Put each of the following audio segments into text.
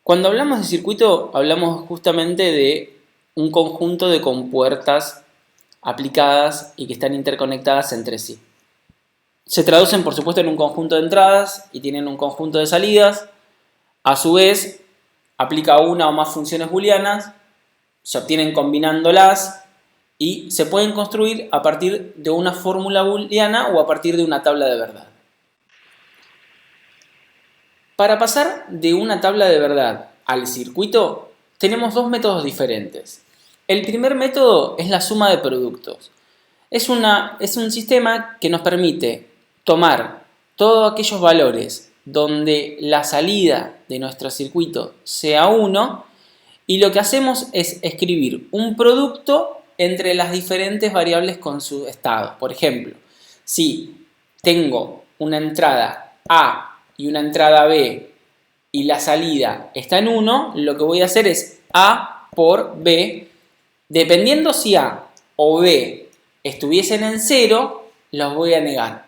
Cuando hablamos de circuito, hablamos justamente de un conjunto de compuertas aplicadas y que están interconectadas entre sí. Se traducen, por supuesto, en un conjunto de entradas y tienen un conjunto de salidas. A su vez, aplica una o más funciones booleanas, se obtienen combinándolas y se pueden construir a partir de una fórmula booleana o a partir de una tabla de verdad. Para pasar de una tabla de verdad al circuito, tenemos dos métodos diferentes. El primer método es la suma de productos. Es un sistema que nos permite tomar todos aquellos valores donde la salida de nuestro circuito sea 1 y lo que hacemos es escribir un producto entre las diferentes variables con su estado. Por ejemplo, si tengo una entrada A y una entrada B y la salida está en 1, lo que voy a hacer es A por B. Dependiendo si A o B estuviesen en 0, los voy a negar.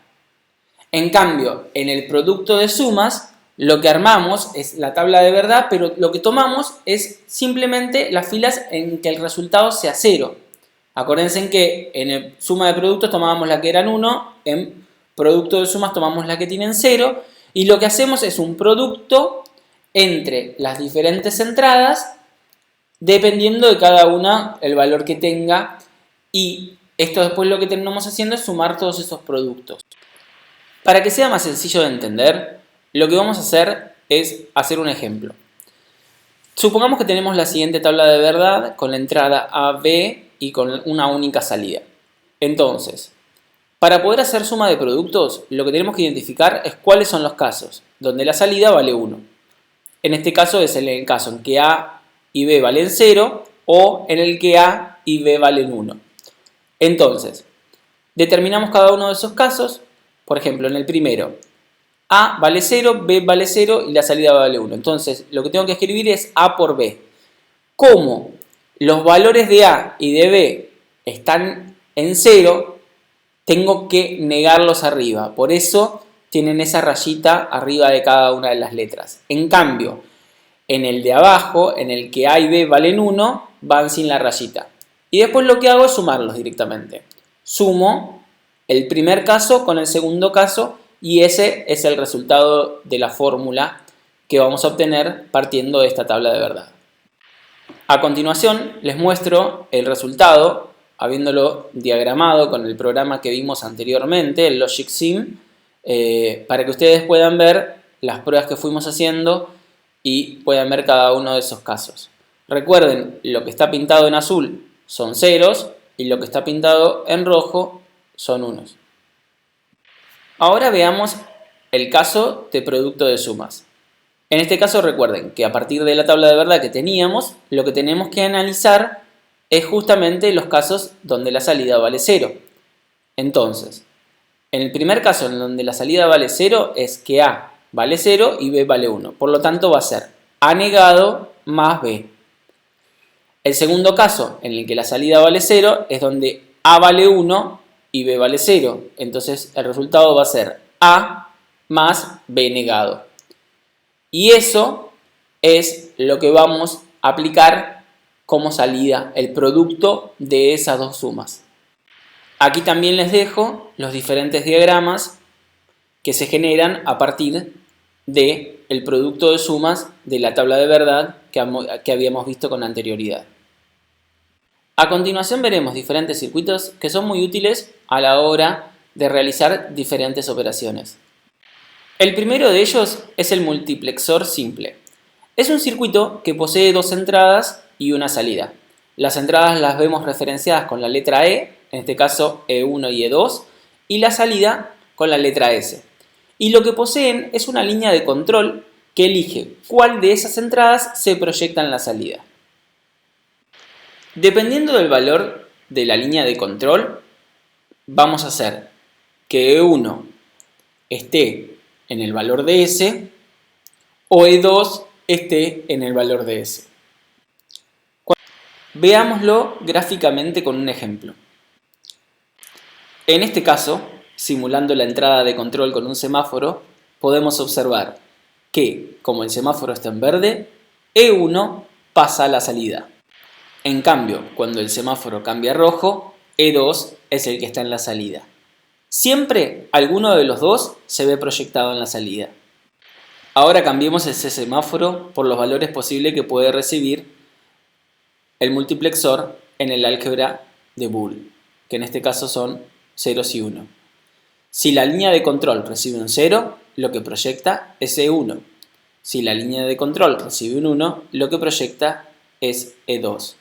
En cambio, en el producto de sumas, lo que armamos es la tabla de verdad, pero lo que tomamos es simplemente las filas en que el resultado sea 0. Acuérdense que en el suma de productos tomábamos la que eran 1, en producto de sumas tomamos la que tienen 0, y lo que hacemos es un producto entre las diferentes entradas, dependiendo de cada una el valor que tenga, y esto después lo que terminamos haciendo es sumar todos esos productos. Para que sea más sencillo de entender, lo que vamos a hacer es hacer un ejemplo. Supongamos que tenemos la siguiente tabla de verdad con la entrada A, B y con una única salida. Entonces, para poder hacer suma de productos, lo que tenemos que identificar es cuáles son los casos donde la salida vale 1. En este caso es el caso en que A y B valen 0 o en el que A y B valen 1. Entonces, determinamos cada uno de esos casos. Por ejemplo, en el primero, A vale 0, B vale 0 y la salida vale 1. Entonces, lo que tengo que escribir es A por B. Como los valores de A y de B están en 0, tengo que negarlos arriba. Por eso tienen esa rayita arriba de cada una de las letras. En cambio, en el de abajo, en el que A y B valen 1, van sin la rayita. Y después lo que hago es sumarlos directamente. Sumo el primer caso con el segundo caso y ese es el resultado de la fórmula que vamos a obtener partiendo de esta tabla de verdad. A continuación les muestro el resultado, habiéndolo diagramado con el programa que vimos anteriormente, el Logic Sim, para que ustedes puedan ver las pruebas que fuimos haciendo y puedan ver cada uno de esos casos. Recuerden, lo que está pintado en azul son ceros y lo que está pintado en rojo son unos. Ahora veamos el caso de producto de sumas. En este caso recuerden que a partir de la tabla de verdad que teníamos, lo que tenemos que analizar es justamente los casos donde la salida vale 0. Entonces, en el primer caso en donde la salida vale 0 es que A vale 0 y B vale 1. Por lo tanto va a ser A negado más B. El segundo caso en el que la salida vale 0 es donde A vale 1 y B vale 0. Entonces el resultado va a ser A más B negado. Y eso es lo que vamos a aplicar como salida, el producto de esas dos sumas. Aquí también les dejo los diferentes diagramas que se generan a partir del producto de sumas de la tabla de verdad que habíamos visto con anterioridad. A continuación veremos diferentes circuitos que son muy útiles a la hora de realizar diferentes operaciones. El primero de ellos es el multiplexor simple. Es un circuito que posee dos entradas y una salida. Las entradas las vemos referenciadas con la letra E, en este caso E1 y E2, y la salida con la letra S. Y lo que poseen es una línea de control que elige cuál de esas entradas se proyecta en la salida. Dependiendo del valor de la línea de control, vamos a hacer que E1 esté en el valor de S o E2 esté en el valor de S. Veámoslo gráficamente con un ejemplo. En este caso, simulando la entrada de control con un semáforo, podemos observar que, como el semáforo está en verde, E1 pasa a la salida. En cambio, cuando el semáforo cambia a rojo, E2 es el que está en la salida. Siempre alguno de los dos se ve proyectado en la salida. Ahora cambiemos ese semáforo por los valores posibles que puede recibir el multiplexor en el álgebra de Boole, que en este caso son ceros y 1. Si la línea de control recibe un 0, lo que proyecta es E1. Si la línea de control recibe un 1, lo que proyecta es E2.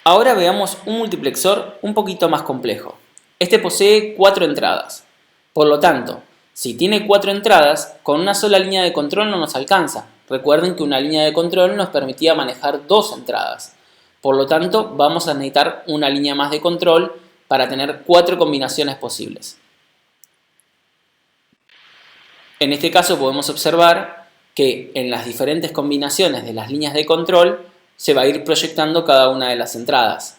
Ahora veamos un multiplexor un poquito más complejo. Este posee 4 entradas. Por lo tanto, si tiene 4 entradas, con una sola línea de control no nos alcanza. Recuerden que una línea de control nos permitía manejar 2 entradas. Por lo tanto, vamos a necesitar una línea más de control para tener 4 combinaciones posibles. En este caso podemos observar que en las diferentes combinaciones de las líneas de control se va a ir proyectando cada una de las entradas.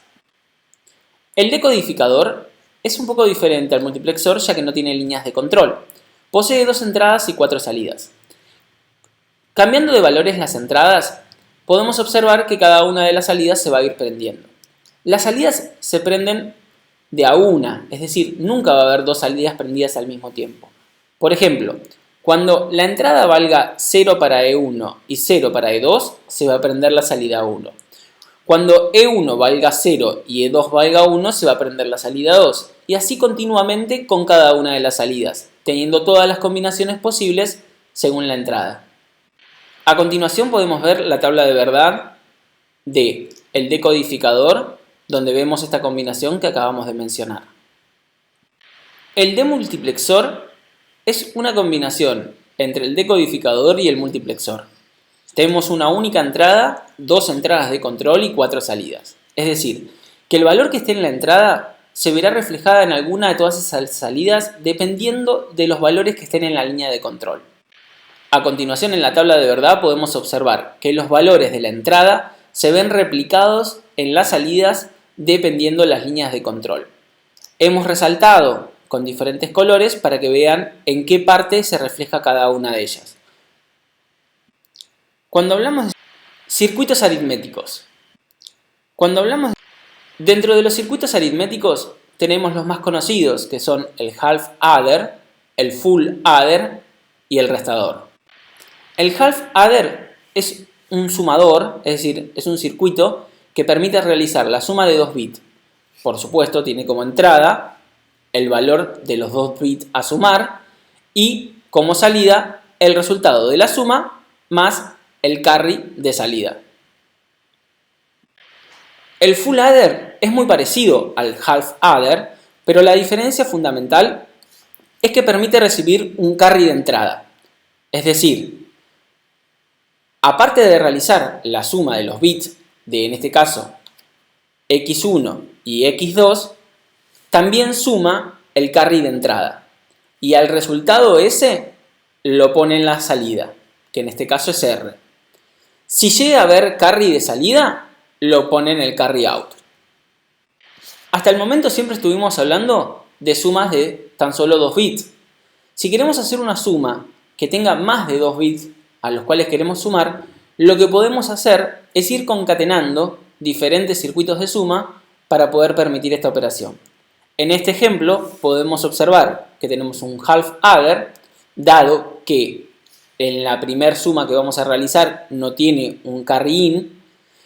El decodificador es un poco diferente al multiplexor ya que no tiene líneas de control. Posee 2 entradas y 4 salidas. Cambiando de valores las entradas, podemos observar que cada una de las salidas se va a ir prendiendo. Las salidas se prenden de a una, es decir, nunca va a haber 2 salidas prendidas al mismo tiempo. Por ejemplo, cuando la entrada valga 0 para E1 y 0 para E2, se va a prender la salida 1. Cuando E1 valga 0 y E2 valga 1, se va a prender la salida 2. Y así continuamente con cada una de las salidas, teniendo todas las combinaciones posibles según la entrada. A continuación podemos ver la tabla de verdad del decodificador, donde vemos esta combinación que acabamos de mencionar. El demultiplexor es una combinación entre el decodificador y el multiplexor. Tenemos una única entrada, 2 entradas de control y 4 salidas. Es decir, que el valor que esté en la entrada se verá reflejada en alguna de todas esas salidas dependiendo de los valores que estén en la línea de control. A continuación, en la tabla de verdad podemos observar que los valores de la entrada se ven replicados en las salidas dependiendo de las líneas de control. Hemos resaltado con diferentes colores para que vean en qué parte se refleja cada una de ellas. Cuando hablamos de circuitos aritméticos, dentro de los circuitos aritméticos tenemos los más conocidos, que son el half adder, el full adder y el restador. El half adder es un sumador, es decir, es un circuito que permite realizar la suma de 2 bits. Por supuesto, tiene como entrada el valor de los 2 bits a sumar y como salida el resultado de la suma más el carry de salida. El full adder es muy parecido al half adder, pero la diferencia fundamental es que permite recibir un carry de entrada. Es decir, aparte de realizar la suma de los bits de, en este caso, x1 y x2, también suma el carry de entrada. Y al resultado ese lo pone en la salida, que en este caso es R. Si llega a haber carry de salida, lo pone en el carry out. Hasta el momento siempre estuvimos hablando de sumas de tan solo 2 bits. Si queremos hacer una suma que tenga más de 2 bits a los cuales queremos sumar, lo que podemos hacer es ir concatenando diferentes circuitos de suma para poder permitir esta operación. En este ejemplo podemos observar que tenemos un half adder, dado que en la primera suma que vamos a realizar no tiene un carry in,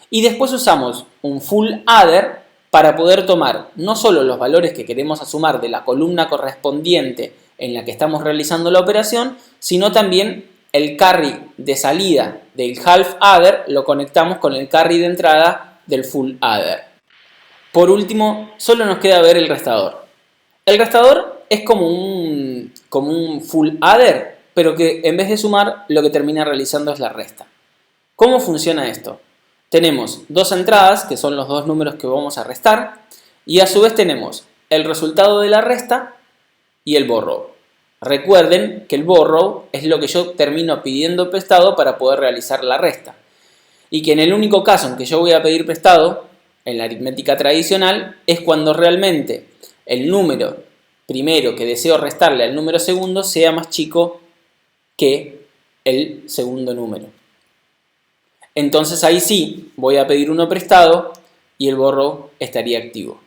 y después usamos un full adder para poder tomar no solo los valores que queremos sumar de la columna correspondiente en la que estamos realizando la operación, sino también el carry de salida del half adder lo conectamos con el carry de entrada del full adder. Por último, solo nos queda ver el restador. El restador es como un full adder, pero que en vez de sumar, lo que termina realizando es la resta. ¿Cómo funciona esto? Tenemos 2 entradas, que son los 2 números que vamos a restar, y a su vez tenemos el resultado de la resta y el borrow. Recuerden que el borrow es lo que yo termino pidiendo prestado para poder realizar la resta. Y que en el único caso en que yo voy a pedir prestado, en la aritmética tradicional, es cuando realmente el número primero que deseo restarle al número segundo sea más chico que el segundo número. Entonces ahí sí voy a pedir uno prestado y el borrow estaría activo.